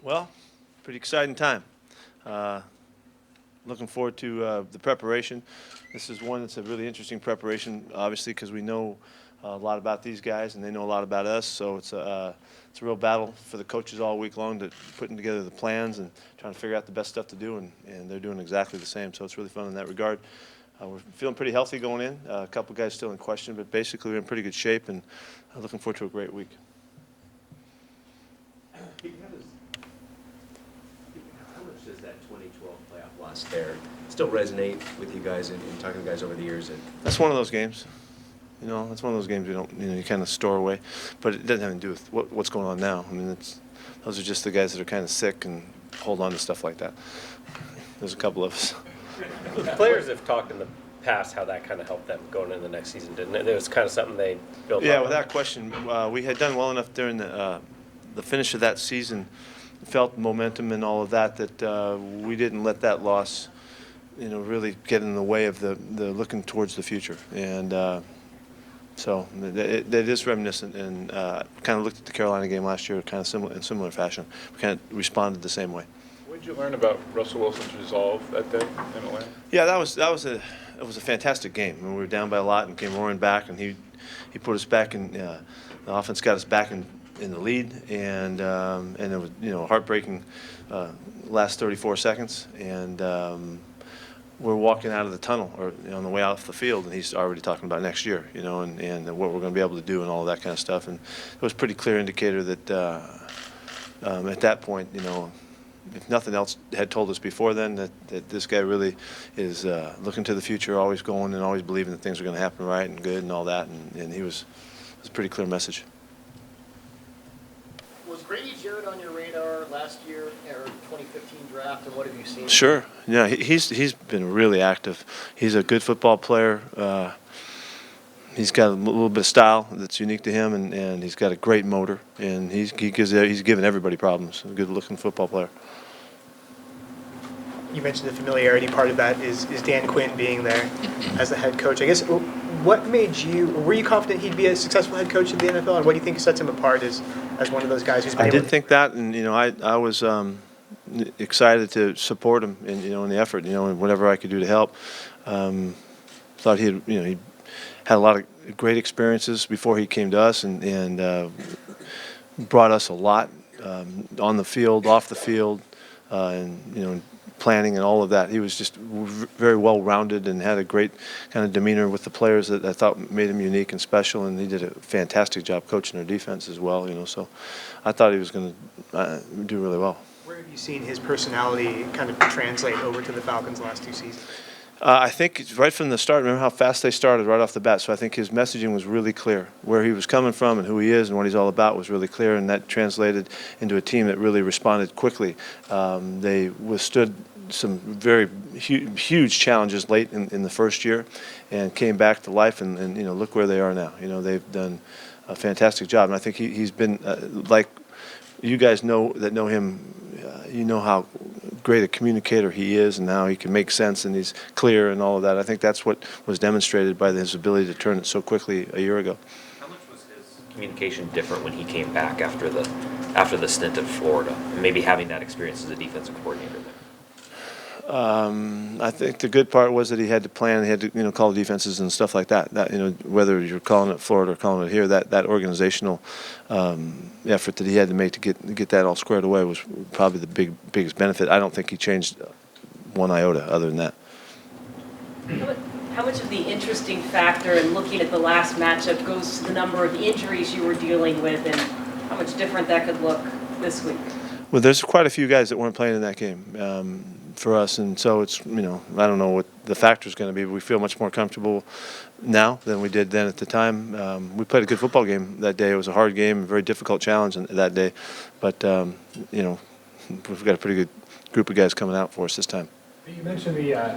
Well, pretty exciting time. Uh, Looking forward to the preparation. This is one that's a really interesting preparation, obviously, because we know a lot about these guys and they know a lot about us. So it's a real battle for the coaches all week long to putting together the plans and trying to figure out the best stuff to do, and they're doing exactly the same. So it's really fun in that regard. We're feeling pretty healthy going in. A couple guys still in question, but basically we're in pretty good shape, and looking forward to a great week. Pete, how much does that 2012 playoff loss there still resonate with you guys and talking to guys over the years? That's one of those games. That's one of those games you kind of store away, but it doesn't have anything to do with what's going on now. I mean, those are just the guys that are kind of sick and hold on to stuff like that. There's a couple of us. The players have talked in the past how that kind of helped them going into the next season, didn't it? It was kind of something they built Yeah, on. without question. We had done well enough during the finish of that season, felt momentum and all of that, that we didn't let that loss, really get in the way of the looking towards the future. And so it is reminiscent, and kind of looked at the Carolina game last year kind of in similar fashion. We kind of responded the same way. What did you learn about Russell Wilson's resolve that day in Atlanta? Yeah, it was a fantastic game. I mean, we were down by a lot and came roaring back, and he put us back in. The offense got us back in the lead, and it was heartbreaking last 34 seconds, and we're walking out of the tunnel or on the way out the field, and he's already talking about next year, and what we're going to be able to do and all of that kind of stuff. And it was a pretty clear indicator that at that point, if nothing else had told us before then, that this guy really is looking to the future, always going and always believing that things are going to happen right and good and all that, and it was a pretty clear message. Was Grady Jarrett on your radar last year or 2015 draft, and what have you seen? Sure. Yeah, he's been really active. He's a good football player. He's got a little bit of style that's unique to him, and he's got a great motor, and he's giving everybody problems. A good-looking football player. You mentioned the familiarity part of that is Dan Quinn being there as the head coach. I guess what were you confident he'd be a successful head coach in the NFL, and what do you think sets him apart as one of those guys who's been I did think that, and I was excited to support him in the effort, and whatever I could do to help. Thought he had a lot of great experiences before he came to us, and brought us a lot on the field, off the field, and planning and all of that. He was just very well-rounded and had a great kind of demeanor with the players that I thought made him unique and special, and he did a fantastic job coaching our defense as well. So I thought he was going to do really well. Where have you seen his personality kind of translate over to the Falcons the last two seasons? I think right from the start, remember how fast they started right off the bat, so I think his messaging was really clear. Where he was coming from and who he is and what he's all about was really clear, and that translated into a team that really responded quickly. They withstood some very huge challenges late in the first year and came back to life, and look where they are now. They've done a fantastic job, and I think he's been, like you guys know him, how great a communicator he is and how he can make sense and he's clear and all of that. I think that's what was demonstrated by his ability to turn it so quickly a year ago. How much was his communication different when he came back after the stint in Florida, and maybe having that experience as a defensive coordinator there? I think the good part was that he had to plan, he had to call defenses and stuff like that. That whether you're calling it Florida or calling it here, that organizational effort that he had to make to get that all squared away was probably the biggest benefit. I don't think he changed one iota other than that. How much of the interesting factor in looking at the last matchup goes to the number of injuries you were dealing with, and how much different that could look this week? Well, there's quite a few guys that weren't playing in that game for us, and so it's I don't know what the factor is going to be, but we feel much more comfortable now than we did then at the time. We played a good football game that day. It was a hard game, a very difficult challenge that day, but we've got a pretty good group of guys coming out for us this time. You mentioned the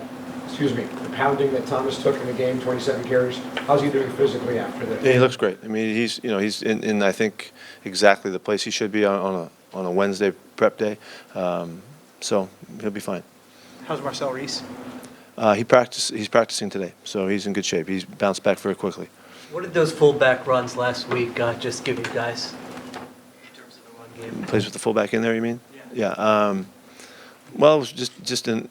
pounding that Thomas took in the game, 27 carries. How's he doing physically after that? Yeah, he looks great. I mean, he's in I think exactly the place he should be on a Wednesday prep day. So he'll be fine. How's Marcel Reese? He's practicing today, so he's in good shape. He's bounced back very quickly. What did those fullback runs last week just give you guys in terms of the run game? Plays with the fullback in there, you mean? Yeah. Yeah. Well, it was just in,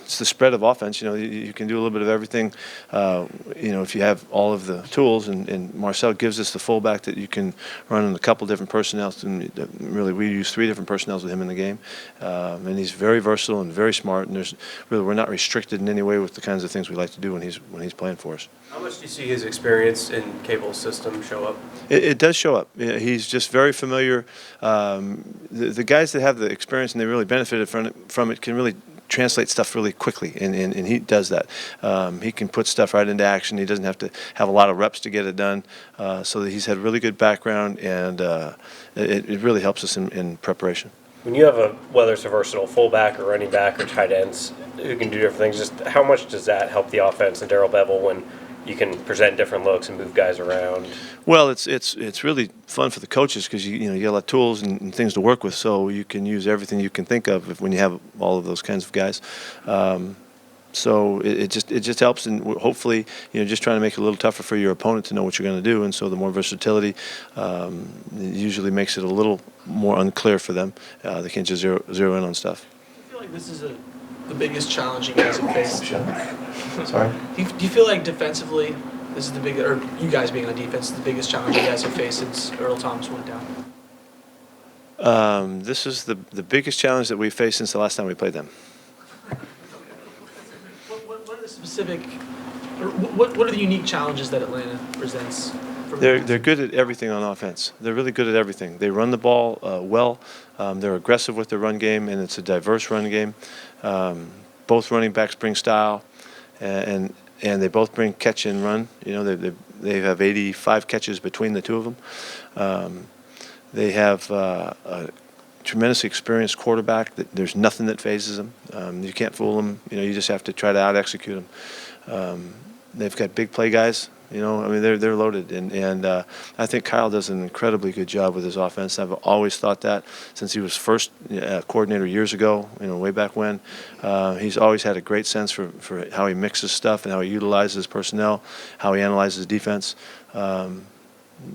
it's the spread of offense. You can do a little bit of everything. If you have all of the tools, and Marcel gives us the fullback that you can run in a couple different personnels. And really, we use 3 different personnels with him in the game, and he's very versatile and very smart. And we're not restricted in any way with the kinds of things we like to do when he's playing for us. How much do you see his experience in Cable's system show up? It does show up. Yeah, he's just very familiar. The guys that have the experience and they really benefited from it can really translate stuff really quickly, and he does that. He can put stuff right into action. He doesn't have to have a lot of reps to get it done, so that he's had really good background, and it really helps us in preparation. When you have whether it's a versatile fullback or running back or tight ends who can do different things, just how much does that help the offense and Darrell Bevel when you can present different looks and move guys around? Well, it's really fun for the coaches because you get a lot of tools and things to work with, so you can use everything you can think of when you have all of those kinds of guys. So it just helps, and hopefully just trying to make it a little tougher for your opponent to know what you're going to do, and so the more versatility usually makes it a little more unclear for them. They can't just zero in on stuff. I feel like this is the biggest challenge you guys have faced. Sorry? Do you feel like defensively, this is or you guys being on defense, is the biggest challenge you guys have faced since Earl Thomas went down? This is the biggest challenge that we've faced since the last time we played them. What are the specific, or what are the unique challenges that Atlanta presents? They're good at everything on offense. They're really good at everything. They run the ball well. They're aggressive with their run game, and it's a diverse run game. Both running backs bring style, and they both bring catch and run. They have 85 catches between the two of them. They have a tremendously experienced quarterback. There's nothing that phases them. You can't fool them. You just have to try to out-execute them. They've got big play guys. They're loaded, and I think Kyle does an incredibly good job with his offense. I've always thought that since he was first coordinator years ago, way back when. He's always had a great sense for how he mixes stuff and how he utilizes personnel, how he analyzes defense.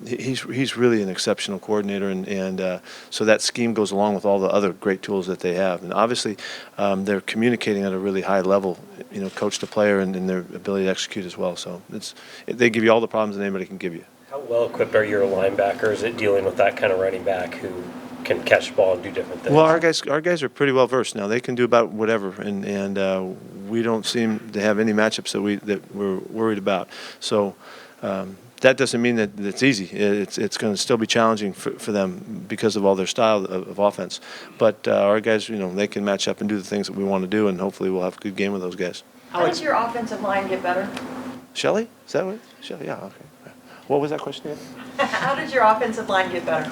He's really an exceptional coordinator, and so that scheme goes along with all the other great tools that they have. And obviously, they're communicating at a really high level, coach to player, and their ability to execute as well. So they give you all the problems that anybody can give you. How well equipped are your linebackers at dealing with that kind of running back who can catch the ball and do different things? Well, our guys are pretty well versed now. They can do about whatever, and we don't seem to have any matchups that we're worried about. So. That doesn't mean that it's easy. It's going to still be challenging for them because of all their style of offense. But our guys, they can match up and do the things that we want to do, and hopefully we'll have a good game with those guys. How does your offensive line get better? Shelley? Is that what? Shelley? Yeah, okay. What was that question again? How did your offensive line get better?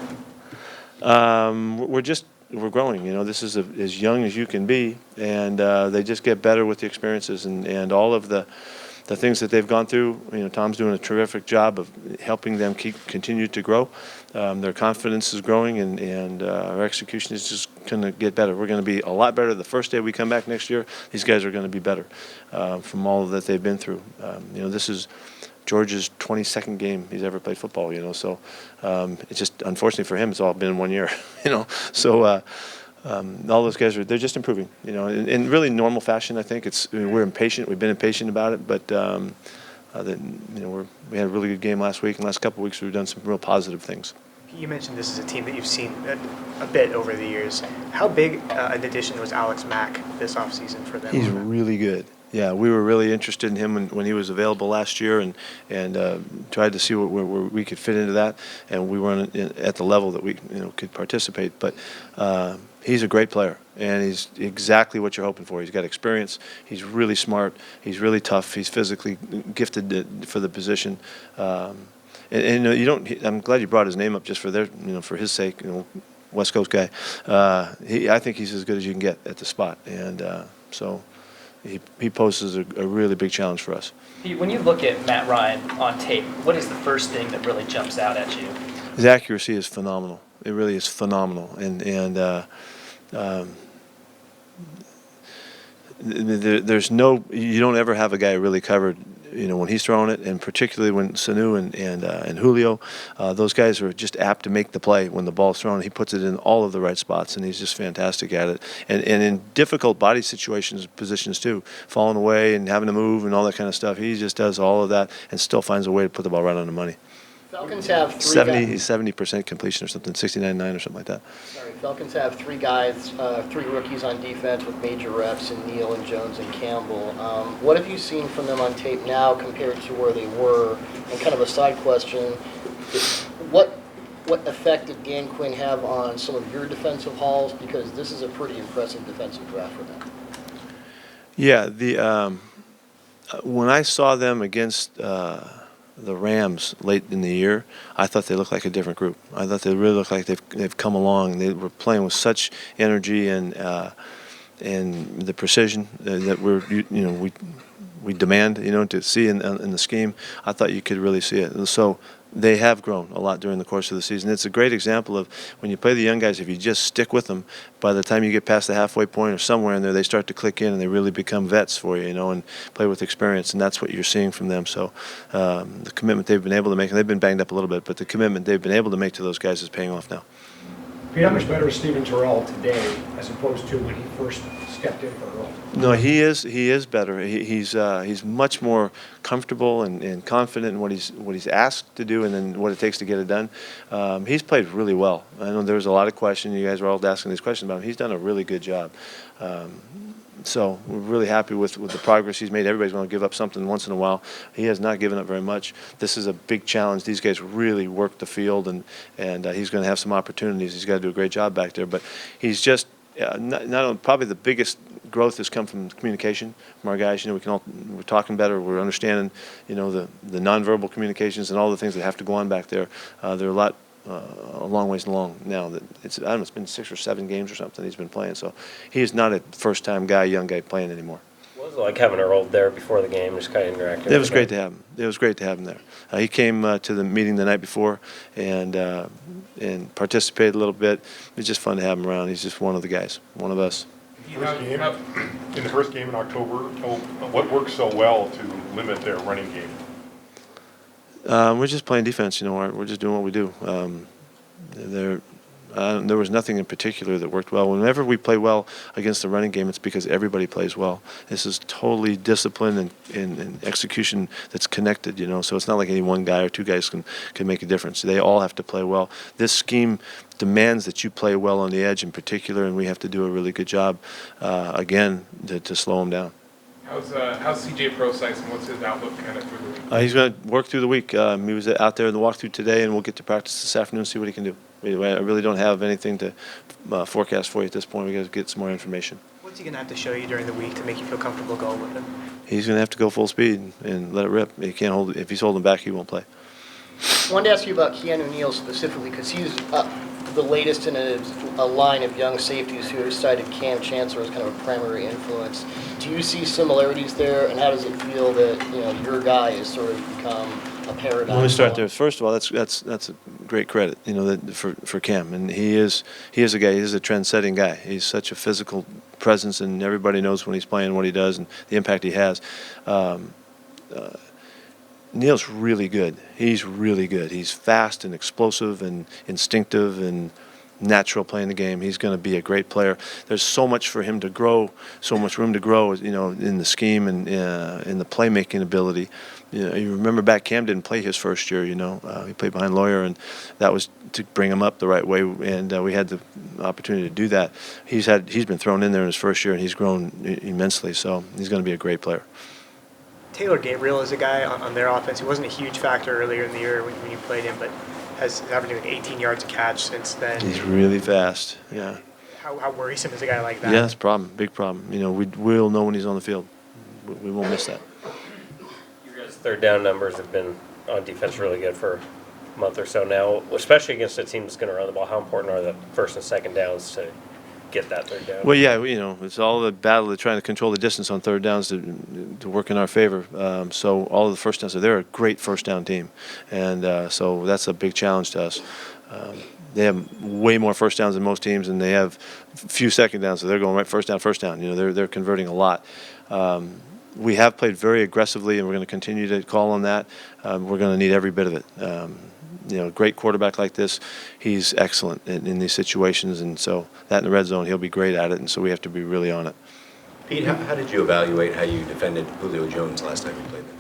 We're growing. This is as young as you can be, and they just get better with the experiences and all of the things that they've gone through. Tom's doing a terrific job of helping them continue to grow. Their confidence is growing, and our execution is just going to get better. We're going to be a lot better the first day we come back next year. These guys are going to be better from all that they've been through. This is George's 22nd game he's ever played football. So it's just, unfortunately for him, it's all been in 1 year. So. All those guys they're just improving, in really normal fashion. I think we're impatient. We've been impatient about it, but we had a really good game last week, and last couple of weeks we've done some real positive things. You mentioned this is a team that you've seen a bit over the years. How big an addition was Alex Mack this offseason for them? He's really good. Yeah, we were really interested in him when he was available last year, and tried to see where we could fit into that, and we weren't at the level that we could participate. But he's a great player, and he's exactly what you're hoping for. He's got experience. He's really smart. He's really tough. He's physically gifted for the position. And I'm glad you brought his name up just for for his sake. West Coast guy. I think he's as good as you can get at the spot, and so. He poses a really big challenge for us. When you look at Matt Ryan on tape, what is the first thing that really jumps out at you? His accuracy is phenomenal. It really is phenomenal, and there's you don't ever have a guy really covered when he's throwing it, and particularly when Sanu and Julio, those guys are just apt to make the play when the ball's thrown. He puts it in all of the right spots, and he's just fantastic at it. And in difficult body situations, positions too, falling away and having to move and all that kind of stuff, he just does all of that and still finds a way to put the ball right on the money. Falcons have three guys. 70% completion or something, 69.9 or something like that. Sorry, Falcons have three guys, three rookies on defense with major reps in Neal and Jones and Campbell. What have you seen from them on tape now compared to where they were? And kind of a side question, what effect did Dan Quinn have on some of your defensive hauls? Because this is a pretty impressive defensive draft for them. Yeah, when I saw them against the Rams late in the year, I thought they looked like a different group. I thought they really looked like they've come along. They were playing with such energy and the precision that we demand, to see in the scheme. I thought you could really see it. And so they have grown a lot during the course of the season. It's a great example of when you play the young guys, if you just stick with them, by the time you get past the halfway point or somewhere in there, they start to click in and they really become vets for you, and play with experience. And that's what you're seeing from them. So the commitment they've been able to make, and they've been banged up a little bit, but the commitment they've been able to make to those guys is paying off now. Pete, how much better is Steven Terrell today as opposed to when he first stepped in for Earl? No, he is better. He's much more comfortable and confident in what he's asked to do and then what it takes to get it done. He's played really well. I know there was a lot of questions. You guys were all asking these questions about him. He's done a really good job. So we're really happy with the progress he's made. Everybody's going to give up something once in a while. He has not given up very much. This is a big challenge. These guys really work the field, and he's going to have some opportunities. He's got to do a great job back there. But he's just probably the biggest growth has come from communication from our guys. We're talking better. We're understanding, the nonverbal communications and all the things that have to go on back there. They're a long ways along now. It's been 6 or 7 games or something he's been playing. So he is not a first-time young guy playing anymore. What was it like having Earl there before the game, just kind of interacting? It was great to have him. It was great to have him there. He came to the meeting the night before and participated a little bit. It's just fun to have him around. He's just one of the guys, one of us. In the first game in October, what worked so well to limit their running game? We're just playing defense, Art. We're just doing what we do. There was nothing in particular that worked well. Whenever we play well against the running game, it's because everybody plays well. This is totally discipline and execution that's connected, So it's not like any one guy or two guys can make a difference. They all have to play well. This scheme demands that you play well on the edge in particular, and we have to do a really good job, again, to slow them down. How's CJ Procise, and what's his outlook kind of through the week? He's going to work through the week. He was out there in the walkthrough today, and we'll get to practice this afternoon and see what he can do. I really don't have anything to forecast for you at this point. We got to get some more information. What's he going to have to show you during the week to make you feel comfortable going with him? He's going to have to go full speed and let it rip. He can't hold it. If he's holding back, he won't play. I wanted to ask you about Keanu Neal specifically because he's the latest in a line of young safeties who have cited Cam Chancellor as kind of a primary influence. Do you see similarities there, and how does it feel that your guy has sort of become a paradigm? Let me start there. First of all, that's a great credit, for Cam, and he is a guy. He's a trend-setting guy. He's such a physical presence, and everybody knows when he's playing what he does and the impact he has. Neal's really good. He's really good. He's fast and explosive and instinctive and natural playing the game. He's going to be a great player. There's so much for him to grow, so much room to grow, in the scheme and in the playmaking ability. You remember back, Cam didn't play his first year. He played behind Lawyer, and that was to bring him up the right way. And we had the opportunity to do that. He's been thrown in there in his first year, and he's grown immensely. So he's going to be a great player. Taylor Gabriel is a guy on their offense. He wasn't a huge factor earlier in the year when you played him, but has averaging 18 yards a catch since then. He's really fast. Yeah. How worrisome is a guy like that? Yeah, it's a problem, big problem. We'll know when he's on the field. We won't miss that. Your guys' third down numbers have been on defense really good for a month or so now, especially against a team that's going to run the ball. How important are the first and second downs to get that third down? Well, yeah, it's all the battle of trying to control the distance on third downs to work in our favor. So all of the first downs, they're a great first down team, and so that's a big challenge to us. They have way more first downs than most teams, and they have few second downs, so they're going right first down. They're converting a lot. We have played very aggressively, and we're going to continue to call on that. We're going to need every bit of it. A great quarterback like this, he's excellent in these situations, and so that in the red zone, he'll be great at it, and so we have to be really on it. Pete, how did you evaluate how you defended Julio Jones last time you played them?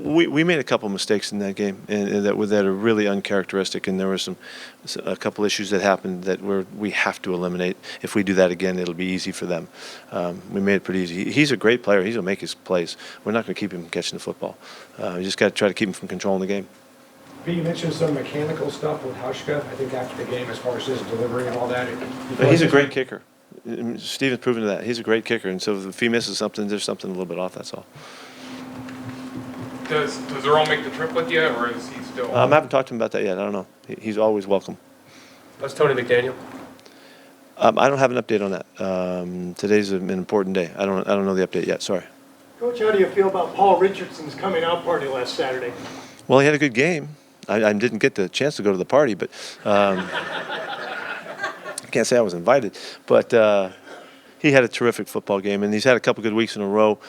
We made a couple mistakes in that game, and that are really uncharacteristic, and there were a couple issues that happened that we have to eliminate. If we do that again, it'll be easy for them. We made it pretty easy. He's a great player. He's going to make his plays. We're not going to keep him catching the football. We just got to try to keep him from controlling the game. Pete, you mentioned some mechanical stuff with Hauschka, I think after the game, as far as his delivery and all that. He's a great kicker. Steven's proven that. He's a great kicker, and so if he misses something, there's something a little bit off, that's all. Does Earl make the trip with you, or is he still? I haven't talked to him about that yet. I don't know. He's always welcome. That's Tony McDaniel. I don't have an update on that. Today's an important day. I don't know the update yet. Sorry. Coach, how do you feel about Paul Richardson's coming out party last Saturday? Well, he had a good game. I didn't get the chance to go to the party, but I can't say I was invited. But he had a terrific football game, and he's had a couple good weeks in a row.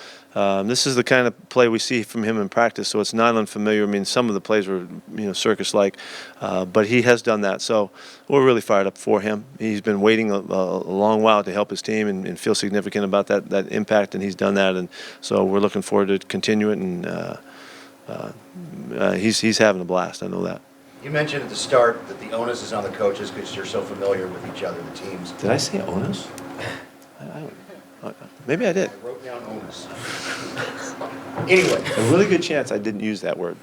This is the kind of play we see from him in practice, so it's not unfamiliar. I mean, some of the plays were, circus-like, but he has done that. So we're really fired up for him. He's been waiting a long while to help his team and feel significant about that impact, and he's done that. And so we're looking forward to continue it, and he's having a blast. I know that. You mentioned at the start that the onus is on the coaches because you're so familiar with each other, the teams. Did I say onus? Maybe I did. I wrote down onus. Anyway. A really good chance I didn't use that word.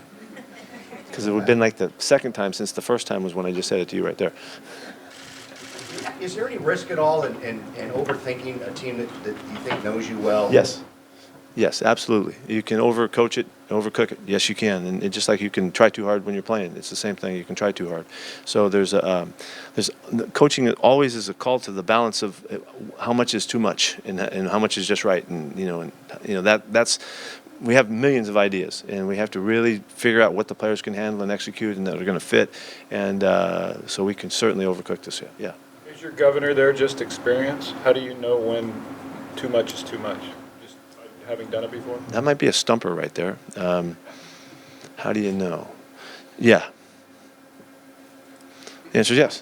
Because it would have been like the second time since the first time was when I just said it to you right there. Is there any risk at all in overthinking a team that you think knows you well? Yes. Yes, absolutely. You can overcoach it, overcook it. Yes, you can. And just like you can try too hard when you're playing, it's the same thing. You can try too hard. So there's coaching always is a call to the balance of how much is too much and how much is just right. And that's we have millions of ideas, and we have to really figure out what the players can handle and execute and that are going to fit. And so we can certainly overcook this. Yeah. Is your governor there just experience? How do you know when too much is too much? Having done it before? That might be a stumper right there. How do you know? Yeah. The answer is yes.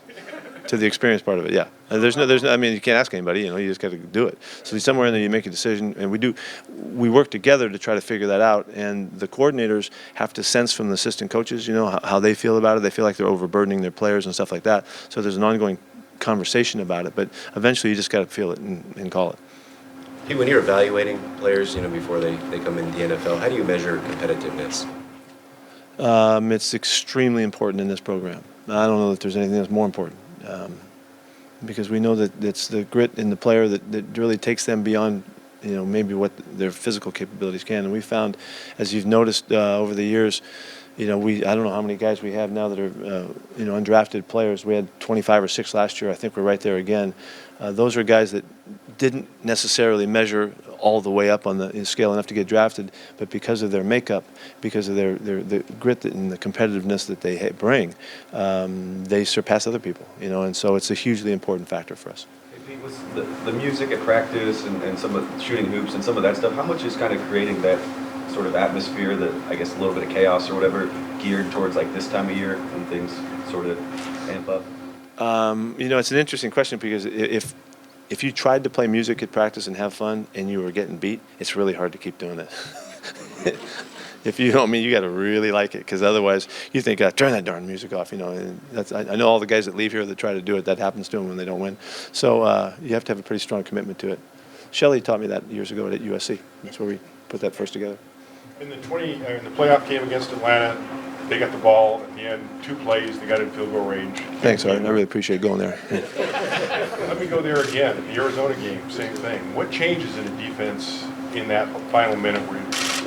To the experience part of it, yeah. There's no. I mean, you can't ask anybody. You just got to do it. So somewhere in there, you make a decision, and we work together to try to figure that out. And the coordinators have to sense from the assistant coaches, how they feel about it. They feel like they're overburdening their players and stuff like that. So there's an ongoing conversation about it. But eventually, you just got to feel it and call it. Hey, when you're evaluating players, before they come into the NFL, how do you measure competitiveness? It's extremely important in this program. I don't know that there's anything that's more important, because we know that it's the grit in the player that really takes them beyond, maybe what their physical capabilities can. And we found, as you've noticed over the years, I don't know how many guys we have now that are, undrafted players. We had 25 or 6 last year. I think we're right there again. Those are guys that didn't necessarily measure all the way up on the scale enough to get drafted, but because of their makeup, because of the grit and the competitiveness that they bring, they surpass other people, and so it's a hugely important factor for us. Hey Pete, with the music at practice and some of shooting hoops and some of that stuff, how much is kind of creating that sort of atmosphere, that I guess a little bit of chaos or whatever, geared towards like this time of year when things sort of amp up? It's an interesting question, because if you tried to play music at practice and have fun and you were getting beat, it's really hard to keep doing it. If you you got to really like it, because otherwise you think, turn that darn music off. And I know all the guys that leave here that try to do it, that happens to them when they don't win. So you have to have a pretty strong commitment to it. Shelley taught me that years ago at USC. That's where we put that first together. In the playoff game against Atlanta, they got the ball at the end, 2 plays, they got in field goal range. Thanks, Art. I really appreciate going there. Let me go there again. The Arizona game, same thing. What changes in the defense in that final minute?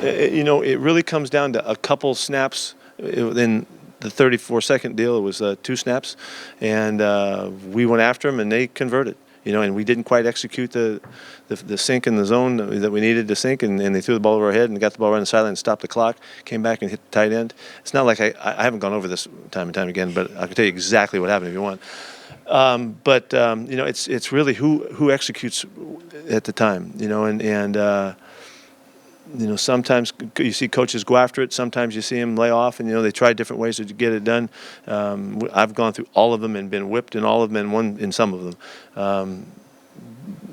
It really comes down to a couple snaps. In the 34-second deal, it was 2 snaps, and we went after them, and they converted. And we didn't quite execute the sink in the zone that we needed to sink, and they threw the ball over our head and got the ball right on the sideline and stopped the clock, came back and hit the tight end. It's not like I haven't gone over this time and time again, but I can tell you exactly what happened if you want. It's really who executes at the time, and sometimes you see coaches go after it. Sometimes you see them lay off, and they try different ways to get it done. I've gone through all of them and been whipped in all of them and won in some of them.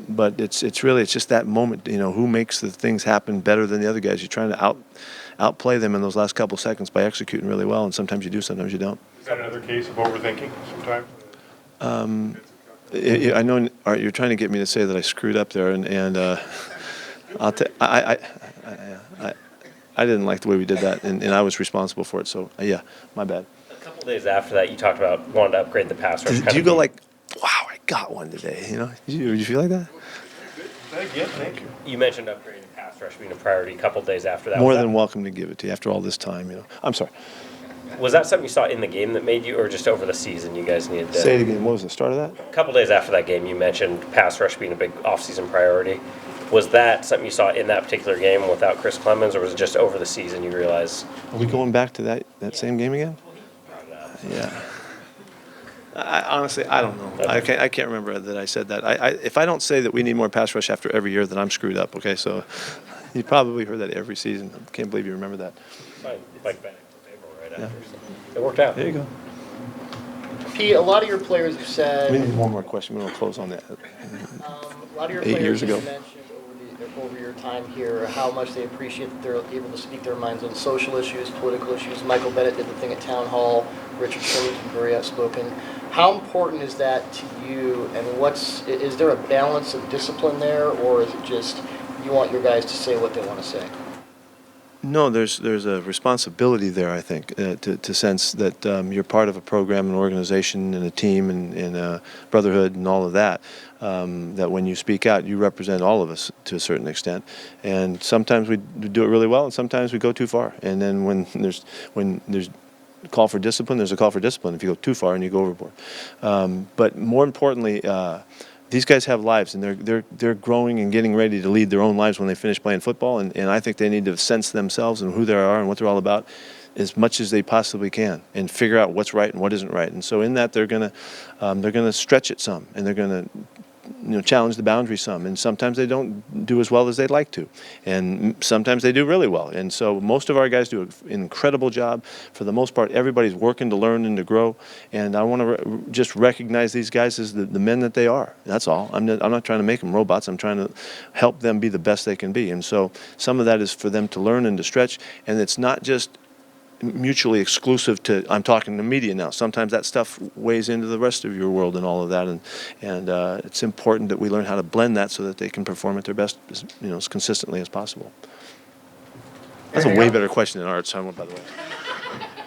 But it's just that moment. Who makes the things happen better than the other guys? You're trying to outplay them in those last couple seconds by executing really well, and sometimes you do, sometimes you don't. Is that another case of overthinking sometimes? I know, Art, you're trying to get me to say that I screwed up there, and I didn't like the way we did that, and I was responsible for it. So yeah, my bad. A couple days after that, you talked about wanting to upgrade the pass rush. Do you go like, wow, I got one today? Did you feel like that? Yeah, thank you. You mentioned upgrading the pass rush being a priority a couple days after that. More than welcome to give it to you after all this time. I'm sorry. Was that something you saw in the game that made you, or just over the season you guys needed to? Say it again. What was the start of that? A couple days after that game, you mentioned pass rush being a big offseason priority. Was that something you saw in that particular game without Chris Clemens, or was it just over the season you realized? Are we going back to that same game again? Yeah. Honestly, I don't know. I can't remember that I said that. If I don't say that we need more pass rush after every year, then I'm screwed up. Okay, so you probably heard that every season. I can't believe you remember that. Fine, like back to table right after. So it worked out. There you go. Pete, a lot of your players have said. We need one more question. We're gonna close on that. A lot of your 8 years players ago. have mentioned over your time here how much they appreciate that they're able to speak their minds on social issues, political issues. Michael Bennett did the thing at Town Hall. Richard Simmons was very outspoken. How important is that to you, and is there a balance of discipline there, or is it just you want your guys to say what they want to say? No, there's a responsibility there, I think, to sense that you're part of a program, an organization, and a team, and a brotherhood, and all of that. That when you speak out, you represent all of us to a certain extent. And sometimes we do it really well, and sometimes we go too far. And then when there's a call for discipline, there's a call for discipline if you go too far and you go overboard. But more importantly, these guys have lives, and they're growing and getting ready to lead their own lives when they finish playing football. And I think they need to sense themselves and who they are and what they're all about as much as they possibly can, and figure out what's right and what isn't right. And so in that, they're gonna stretch it some, and they're gonna challenge the boundary some. And sometimes they don't do as well as they'd like to, and sometimes they do really well. And so most of our guys do an incredible job. For the most part, everybody's working to learn and to grow. And I want to just recognize these guys as the men that they are. That's all. I'm not trying to make them robots. I'm trying to help them be the best they can be. And so some of that is for them to learn and to stretch. And it's not just mutually exclusive to, I'm talking to media now. Sometimes that stuff weighs into the rest of your world and all of that, and it's important that we learn how to blend that so that they can perform at their best, as consistently as possible. That's a way better question than Art's, by the way.